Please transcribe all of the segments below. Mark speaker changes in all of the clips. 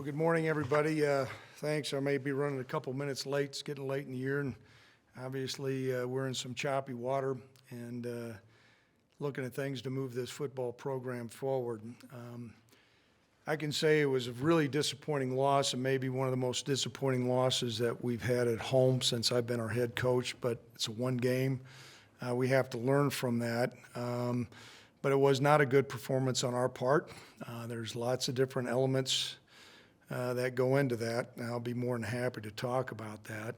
Speaker 1: Well, good morning, everybody. Thanks. I may be running a couple minutes late. It's getting late in the year, and obviously we're in some choppy water and looking at things to move this football program forward. I can say it was a really disappointing loss, and maybe one of the most disappointing losses that we've had at home since I've been our head coach, but it's a one game. We have to learn from that. But it was not a good performance on our part. There's lots of different elements that go into that, and I'll be more than happy to talk about that.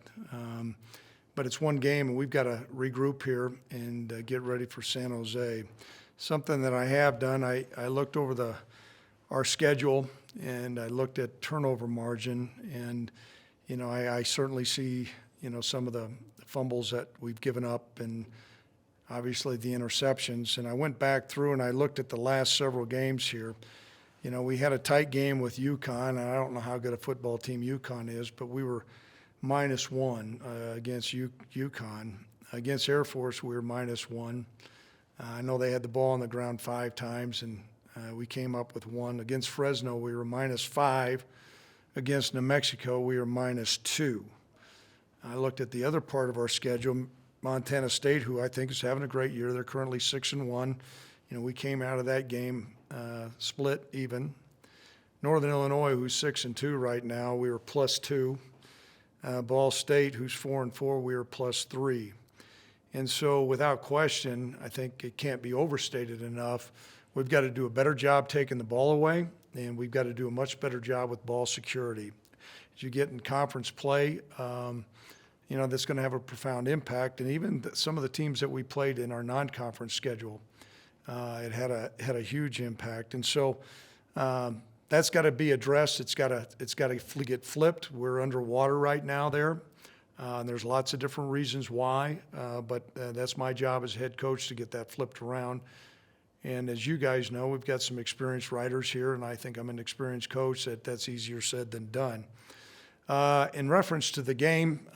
Speaker 1: But it's one game, and we've got to regroup here and get ready for San Jose. Something that I have done, I looked over our schedule, and I looked at turnover margin, and I certainly see some of the fumbles that we've given up, and obviously the interceptions. And I went back through and I looked at the last several games here. We had a tight game with UConn, and I don't know how good a football team UConn is, but we were -1 against UConn. Against Air Force, we were -1. I know they had the ball on the ground 5 times, and we came up with 1. Against Fresno, we were -5. Against New Mexico, we were -2. I looked at the other part of our schedule, Montana State, who I think is having a great year. They're currently 6-1. We came out of that game split even. Northern Illinois, who's 6-2 right now, we were +2. Ball State, who's 4-4, we were +3. And so without question, I think it can't be overstated enough. We've got to do a better job taking the ball away, and we've got to do a much better job with ball security. As you get in conference play, that's going to have a profound impact. And even some of the teams that we played in our non-conference schedule, it had a huge impact. And so that's got to be addressed. It's got to get flipped. We're underwater right now there. And there's lots of different reasons why, but that's my job as head coach to get that flipped around. And as you guys know, we've got some experienced writers here, and I think I'm an experienced coach. That's easier said than done. In reference to the game,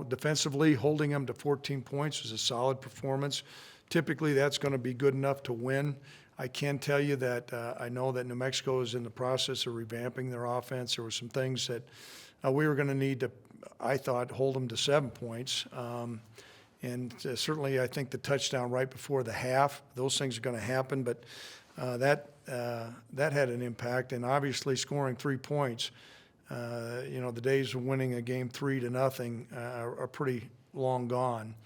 Speaker 1: defensively, holding them to 14 points was a solid performance. Typically, that's going to be good enough to win. I can tell you that I know that New Mexico is in the process of revamping their offense. There were some things that we were going to need to, I thought, hold them to 7 points. And certainly, I think the touchdown right before the half, those things are going to happen. But that had an impact. And obviously, scoring 3 points, the days of winning a game 3-0 are pretty long gone.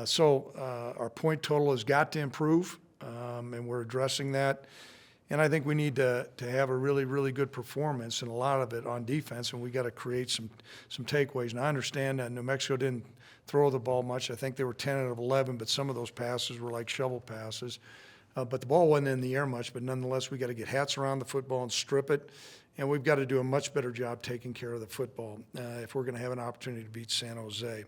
Speaker 1: So our point total has got to improve, and we're addressing that. And I think we need to have a really, really good performance, and a lot of it on defense, and we got to create some takeaways. And I understand that New Mexico didn't throw the ball much. I think they were 10 out of 11, but some of those passes were like shovel passes. But the ball wasn't in the air much, but nonetheless, we got to get hats around the football and strip it. And we've got to do a much better job taking care of the football if we're going to have an opportunity to beat San Jose.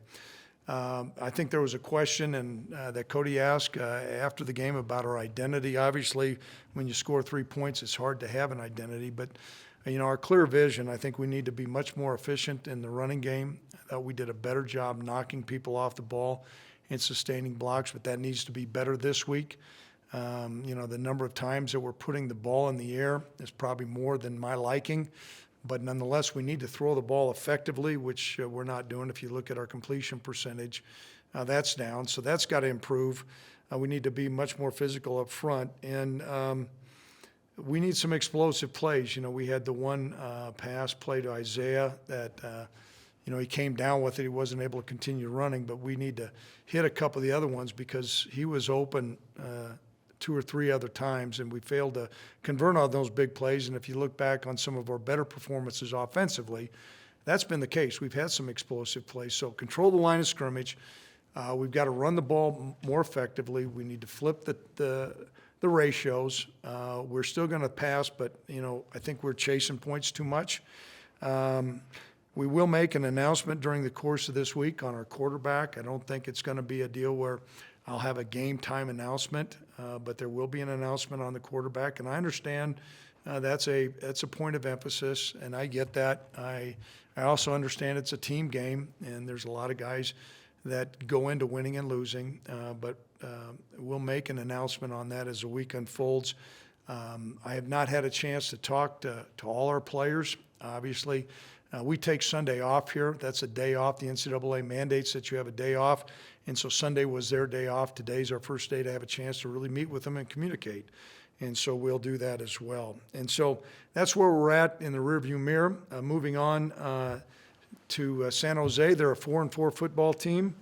Speaker 1: I think there was a question that Cody asked after the game about our identity. Obviously, when you score 3 points, it's hard to have an identity. But, our clear vision, I think we need to be much more efficient in the running game. We did a better job knocking people off the ball and sustaining blocks, but that needs to be better this week. The number of times that we're putting the ball in the air is probably more than my liking. But nonetheless, we need to throw the ball effectively, which we're not doing. If you look at our completion percentage, that's down. So that's got to improve. We need to be much more physical up front. And we need some explosive plays. We had the one pass play to Isaiah that, he came down with it. He wasn't able to continue running. But we need to hit a couple of the other ones because he was open 2 or 3 other times, and we failed to convert on those big plays. And if you look back on some of our better performances offensively, that's been the case. We've had some explosive plays. So control the line of scrimmage. We've got to run the ball more effectively. We need to flip the ratios. We're still going to pass, but, I think we're chasing points too much. We will make an announcement during the course of this week on our quarterback. I don't think it's going to be a deal where I'll have a game time announcement, but there will be an announcement on the quarterback. And I understand that's a point of emphasis, and I get that. I also understand it's a team game, and there's a lot of guys that go into winning and losing. But we'll make an announcement on that as the week unfolds. I have not had a chance to talk to all our players. Obviously, we take Sunday off here. That's a day off. The NCAA mandates that you have a day off, and so Sunday was their day off. Today's our first day to have a chance to really meet with them and communicate, and so we'll do that as well. And so that's where we're at in the rearview mirror. Moving on to San Jose, they're a 4-4 football team.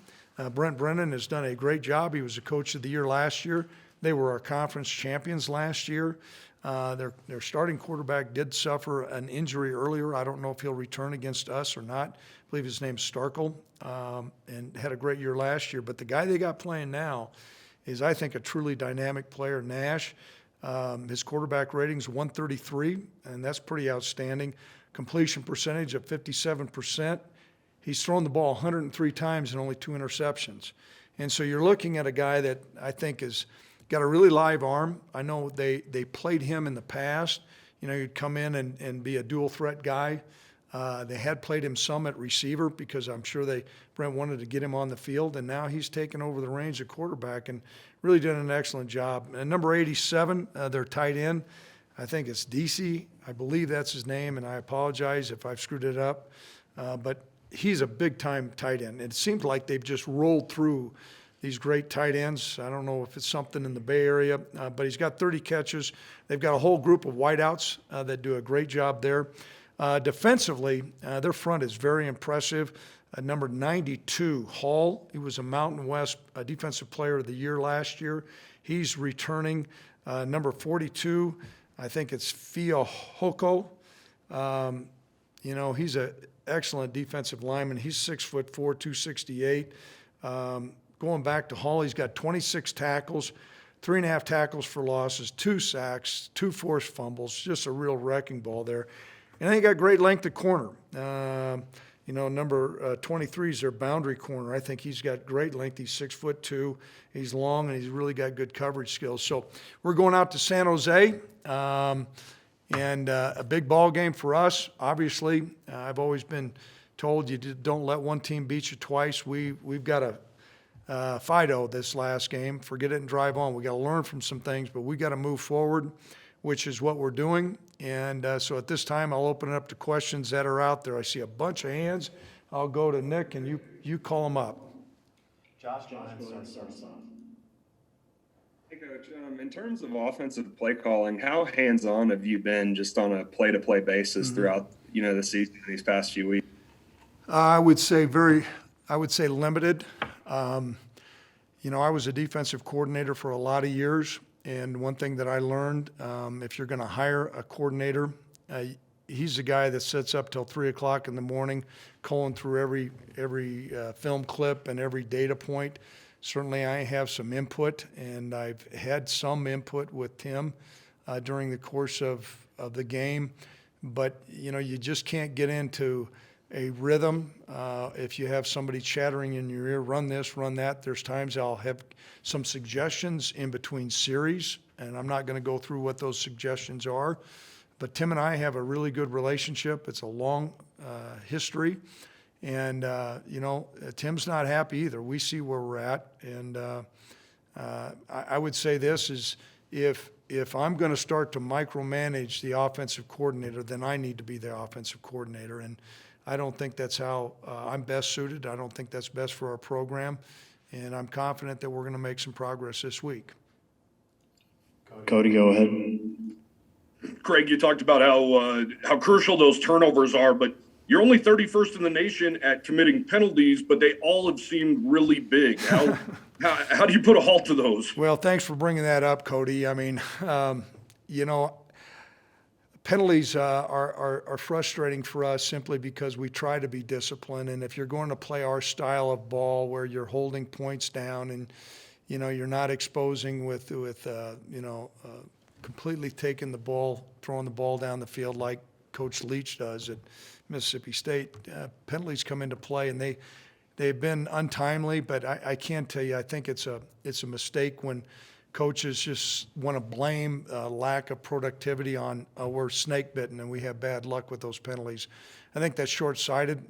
Speaker 1: Brent Brennan has done a great job. He was the coach of the year last year. They were our conference champions last year. Their starting quarterback did suffer an injury earlier. I don't know if he'll return against us or not. I believe his name's Starkle, and had a great year last year. But the guy they got playing now is, I think, a truly dynamic player, Nash. His quarterback rating's 133, and that's pretty outstanding. Completion percentage of 57%. He's thrown the ball 103 times and only 2 interceptions. And so you're looking at a guy that I think has got a really live arm. I know they played him in the past. You know, he'd come in and be a dual threat guy. They had played him some at receiver because I'm sure Brent wanted to get him on the field, and now he's taken over the reins of quarterback and really done an excellent job. And number 87, their tight end, I think it's DC. I believe that's his name, and I apologize if I've screwed it up. But he's a big-time tight end. It seems like they've just rolled through these great tight ends. I don't know if it's something in the Bay Area, but he's got 30 catches. They've got a whole group of wideouts that do a great job there. Defensively, their front is very impressive. Number 92, Hall. He was a Mountain West Defensive Player of the Year last year. He's returning. Number 42, I think it's Fiahoko. You know, he's an excellent defensive lineman. He's 6'4", 268. Going back to Hall, he's got 26 tackles, 3.5 tackles for losses, 2 sacks, 2 forced fumbles, just a real wrecking ball there. And he got great length at corner. You know, number 23 is their boundary corner. I think he's got great length. He's 6'2". He's long, and he's really got good coverage skills. So we're going out to San Jose, and a big ball game for us. Obviously, I've always been told you don't let one team beat you twice. We've got a Fido this last game. Forget it and drive on. We got to learn from some things, but we got to move forward, which is what we're doing. And so at this time, I'll open it up to questions that are out there. I see a bunch of hands. I'll go to Nick, and you call them up.
Speaker 2: Josh, go ahead and start us off.
Speaker 3: Hey, Coach, in terms of offensive play calling, how hands-on have you been just on a play-to-play basis throughout, the season these past few weeks?
Speaker 1: I would say limited. I was a defensive coordinator for a lot of years, and one thing that I learned, if you're going to hire a coordinator, he's the guy that sits up till 3 o'clock in the morning, calling through every film clip and every data point. Certainly, I have some input, and I've had some input with Tim during the course of the game. But you just can't get into a rhythm. If you have somebody chattering in your ear, run this, run that. There's times I'll have some suggestions in between series, and I'm not going to go through what those suggestions are. But Tim and I have a really good relationship. It's a long history. And, Tim's not happy either. We see where we're at. And I would say this is if I'm going to start to micromanage the offensive coordinator, then I need to be the offensive coordinator. And I don't think that's how I'm best suited. I don't think that's best for our program. And I'm confident that we're going to make some progress this week.
Speaker 2: Cody, go ahead.
Speaker 3: Craig, you talked about how crucial those turnovers are, but you're only 31st in the nation at committing penalties, but they all have seemed really big. How do you put a halt to those?
Speaker 1: Well, thanks for bringing that up, Cody. I mean, penalties are frustrating for us simply because we try to be disciplined. And if you're going to play our style of ball where you're holding points down and, you're not exposing with completely taking the ball, throwing the ball down the field like Coach Leach does at Mississippi State, penalties come into play, and they've been untimely. But I can tell you, I think it's a mistake when coaches just want to blame lack of productivity on we're snake bitten and we have bad luck with those penalties. I think that's short-sighted.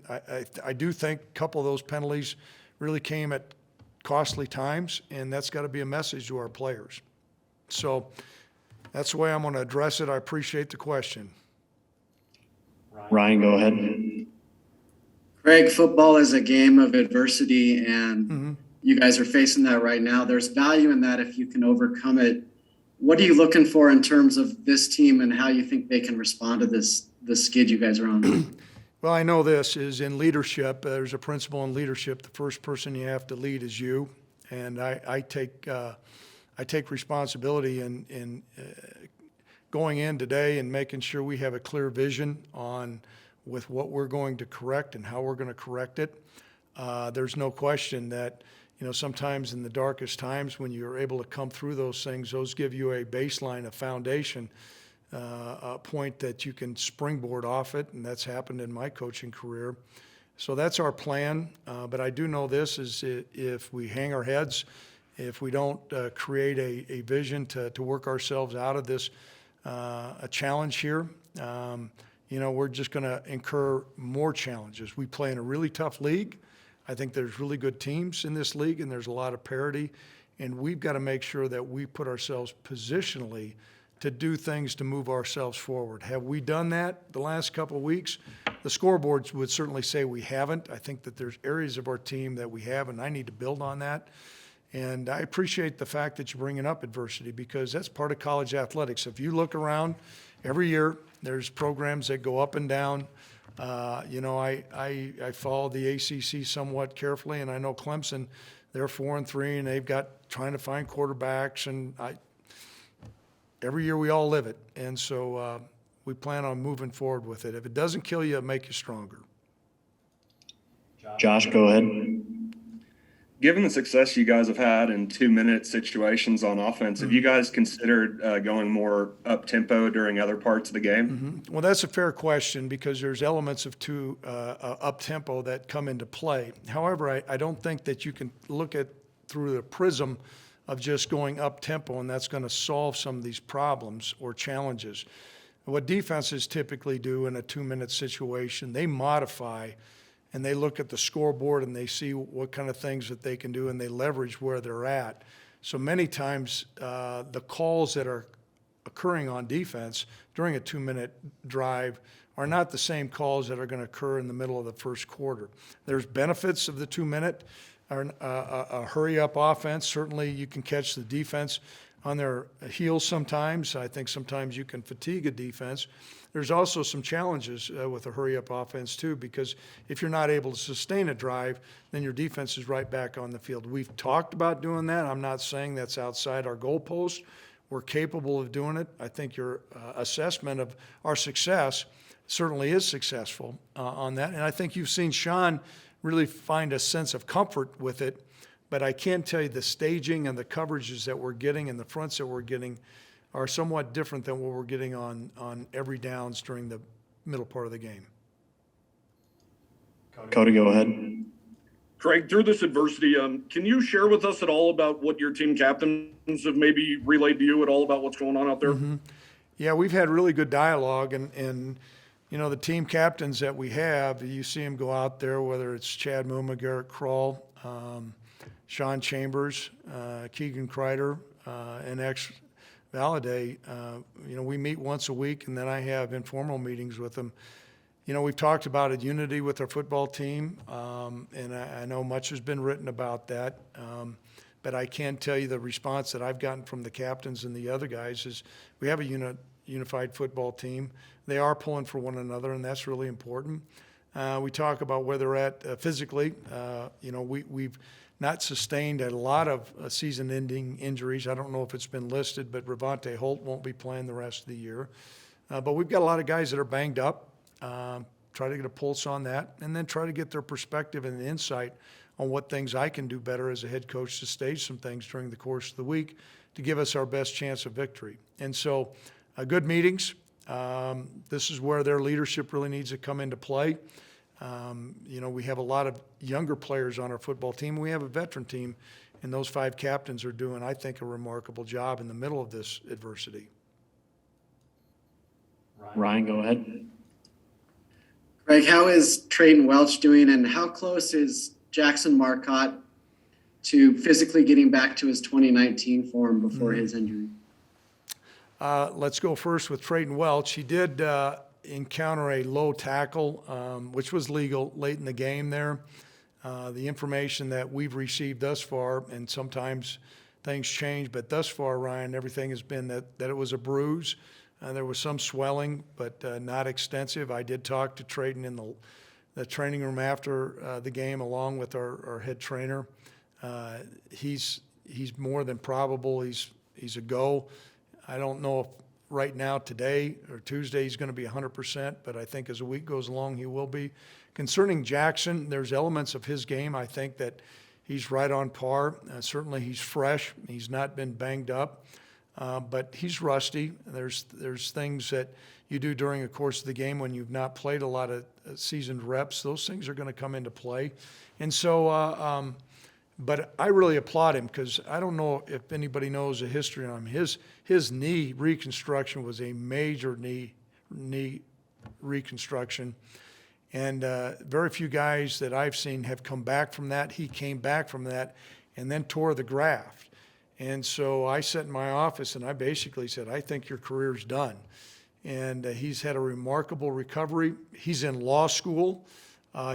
Speaker 1: I do think a couple of those penalties really came at costly times, and that's got to be a message to our players. So that's the way I'm going to address it. I appreciate the question.
Speaker 2: Ryan, go ahead.
Speaker 4: Craig, football is a game of adversity, and you guys are facing that right now. There's value in that if you can overcome it. What are you looking for in terms of this team and how you think they can respond to this skid you guys are on?
Speaker 1: Well, I know this is in leadership. There's a principle in leadership. The first person you have to lead is you, and I take responsibility in going in today and making sure we have a clear vision on with what we're going to correct and how we're going to correct it. There's no question that, sometimes in the darkest times when you're able to come through those things, those give you a baseline, a foundation, a point that you can springboard off it, and that's happened in my coaching career. So that's our plan, but I do know this is if we hang our heads, if we don't create a vision to work ourselves out of this a challenge here, we're just going to incur more challenges. We play in a really tough league. I think there's really good teams in this league, and there's a lot of parity, and we've got to make sure that we put ourselves positionally to do things to move ourselves forward. Have we done that the last couple of weeks? The scoreboards would certainly say we haven't. I think that there's areas of our team that we have, and I need to build on that. And I appreciate the fact that you're bringing up adversity, because that's part of college athletics. If you look around every year, there's programs that go up and down. I follow the ACC somewhat carefully, and I know Clemson, they're 4-3, and they've got trying to find quarterbacks, and every year we all live it. And so we plan on moving forward with it. If it doesn't kill you, it'll make you stronger.
Speaker 2: Josh, go ahead.
Speaker 5: Given the success you guys have had in 2-minute situations on offense, have you guys considered going more up-tempo during other parts of the game?
Speaker 1: Well, that's a fair question, because there's elements of up-tempo that come into play. However, I don't think that you can look at through the prism of just going up-tempo, and that's going to solve some of these problems or challenges. What defenses typically do in a 2-minute situation, they modify, and they look at the scoreboard and they see what kind of things that they can do, and they leverage where they're at. So many times the calls that are occurring on defense during a 2-minute drive are not the same calls that are going to occur in the middle of the first quarter. There's benefits of the 2-minute, a hurry-up offense. Certainly you can catch the defense on their heels sometimes. I think sometimes you can fatigue a defense. There's also some challenges with a hurry-up offense too, because if you're not able to sustain a drive, then your defense is right back on the field. We've talked about doing that. I'm not saying that's outside our goalpost. We're capable of doing it. I think your assessment of our success certainly is successful on that. And I think you've seen Sean really find a sense of comfort with it. But I can tell you the staging and the coverages that we're getting and the fronts that we're getting are somewhat different than what we're getting on every downs during the middle part of the game.
Speaker 2: Cody, go ahead.
Speaker 3: Craig, through this adversity, can you share with us at all about what your team captains have maybe relayed to you at all about what's going on out there?
Speaker 1: Yeah, we've had really good dialogue, and the team captains that we have, you see them go out there, whether it's Chad Muma, Garrett Kroll, Sean Chambers, Keegan Kreider, and Valladay. We meet once a week, and then I have informal meetings with them. We've talked about a unity with our football team, and I know much has been written about that. But I can tell you the response that I've gotten from the captains and the other guys is we have a unified football team. They are pulling for one another, and that's really important. We talk about where they're at physically. We've not sustained a lot of season-ending injuries. I don't know if it's been listed, but Ravante Holt won't be playing the rest of the year. But we've got a lot of guys that are banged up. Try to get a pulse on that, and then try to get their perspective and insight on what things I can do better as a head coach to stage some things during the course of the week to give us our best chance of victory. And so good meetings. This is where their leadership really needs to come into play. We have a lot of younger players on our football team. We have a veteran team, and those 5 captains are doing, I think, a remarkable job in the middle of this adversity.
Speaker 2: Ryan, go ahead.
Speaker 4: Craig, how is Trayden Welch doing, and how close is Jackson Marcotte to physically getting back to his 2019 form before his injury?
Speaker 1: Let's go first with Trayton Welch. He did encounter a low tackle, which was legal late in the game there. The information that we've received thus far, and sometimes things change, but thus far, Ryan, everything has been that it was a bruise. There was some swelling, but not extensive. I did talk to Trayton in the training room after the game, along with our head trainer. He's more than probable. He's a go. I don't know if right now, today or Tuesday, he's going to be 100%, but I think as the week goes along, he will be. Concerning Jackson, there's elements of his game, I think, that he's right on par. Certainly he's fresh. He's not been banged up, but he's rusty. There's things that you do during the course of the game when you've not played a lot of seasoned reps. Those things are going to come into play. And so, but I really applaud him, because I don't know if anybody knows the history on him. His knee reconstruction was a major knee reconstruction. And very few guys that I've seen have come back from that. He came back from that and then tore the graft. And so I sat in my office and I basically said, I think your career's done. And he's had a remarkable recovery. He's in law school.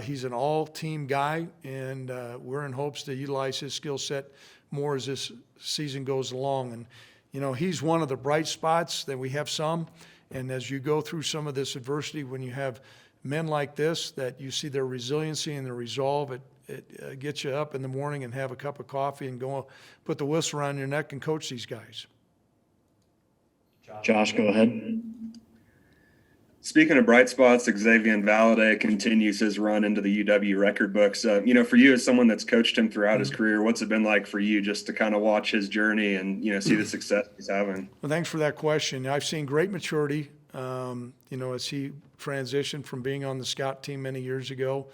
Speaker 1: He's an all-team guy, and we're in hopes to utilize his skill set more as this season goes along. And, you know, he's one of the bright spots that we have some. And as you go through some of this adversity, when you have men like this, that you see their resiliency and their resolve, it gets you up in the morning and have a cup of coffee and go put the whistle around your neck and coach these guys.
Speaker 2: Josh, go ahead.
Speaker 5: Speaking of bright spots, Xavier Valade continues his run into the UW record books. You know, for you as someone that's coached him throughout his career, what's it been like for you just to kind of watch his journey and, you know, see the success he's having?
Speaker 1: Well, thanks for that question. I've seen great maturity, you know, as he transitioned from being on the scout team many years ago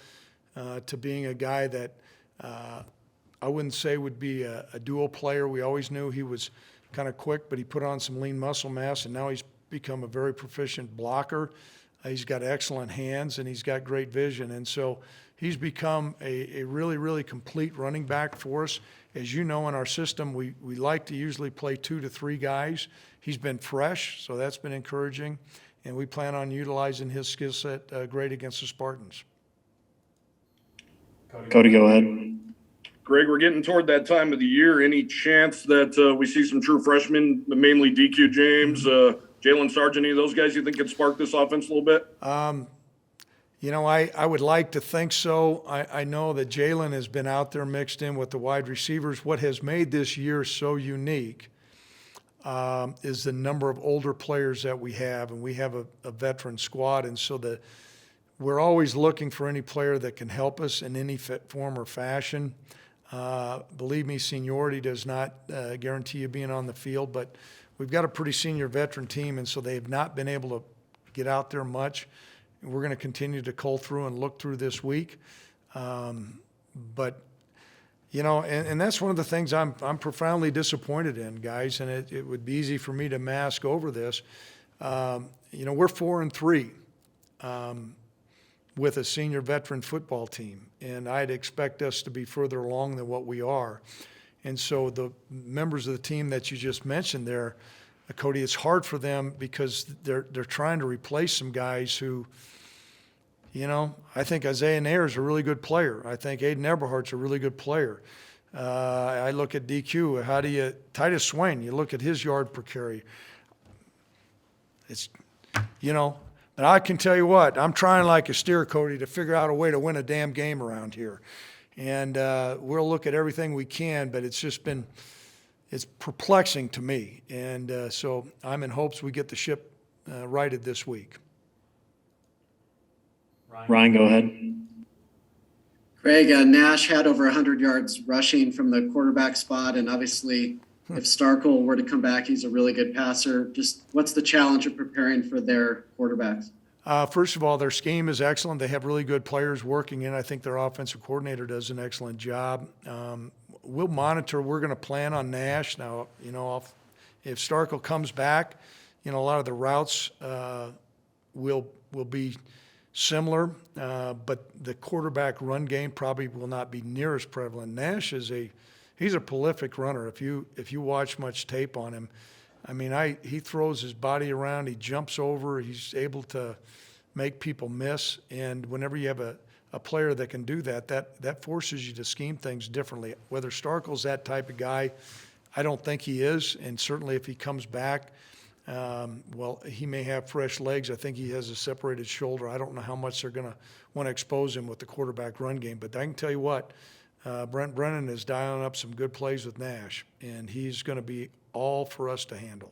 Speaker 1: to being a guy that I wouldn't say would be a dual player. We always knew he was kind of quick, but he put on some lean muscle mass, and now he's become a very proficient blocker. He's got excellent hands, and he's got great vision. And so he's become a really, really complete running back for us. As you know, in our system, we like to usually play 2 to 3 guys. He's been fresh, so that's been encouraging. And we plan on utilizing his skill set great against the Spartans.
Speaker 2: Cody, go ahead.
Speaker 3: Greg, we're getting toward that time of the year. Any chance that we see some true freshmen, mainly DQ James, Jalen Sargent, any of those guys you think could spark this offense a little bit?
Speaker 1: You know, I would like to think so. I know that Jalen has been out there mixed in with the wide receivers. What has made this year so unique is the number of older players that we have, and we have a veteran squad. And so we're always looking for any player that can help us in any form or fashion. Believe me, seniority does not guarantee you being on the field, but we've got a pretty senior veteran team, and so they have not been able to get out there much. We're going to continue to cull through and look through this week. But, you know, and that's one of the things I'm profoundly disappointed in, guys, and it would be easy for me to mask over this. You know, we're 4-3 with a senior veteran football team, and I'd expect us to be further along than what we are. And so the members of the team that you just mentioned there, Cody, it's hard for them because they're trying to replace some guys who, you know, I think Isaiah Nair is a really good player. I think Aiden Eberhardt's a really good player. I look at DQ. Titus Swain, you look at his yard per carry. It's, you know, but I can tell you what, I'm trying like a steer, Cody, to figure out a way to win a damn game around here. And we'll look at everything we can, but it's just been, it's perplexing to me. And so I'm in hopes we get the ship righted this week.
Speaker 2: Ryan, go ahead.
Speaker 4: Craig, Nash had over 100 yards rushing from the quarterback spot, and obviously if Starkel were to come back, he's a really good passer. Just what's the challenge of preparing for their quarterbacks?
Speaker 1: First of all, their scheme is excellent. They have really good players working in. I think their offensive coordinator does an excellent job. We'll monitor. We're going to plan on Nash. Now, you know, if Starkel comes back, you know, a lot of the routes will be similar, but the quarterback run game probably will not be near as prevalent. Nash is he's a prolific runner. If you watch much tape on him, I mean, he throws his body around, he jumps over, he's able to make people miss. And whenever you have a player that can do that, that forces you to scheme things differently. Whether Starkel's that type of guy, I don't think he is. And certainly if he comes back, well, he may have fresh legs. I think he has a separated shoulder. I don't know how much they're going to want to expose him with the quarterback run game. But I can tell you what, Brent Brennan is dialing up some good plays with Nash, and he's going to be all for us to handle.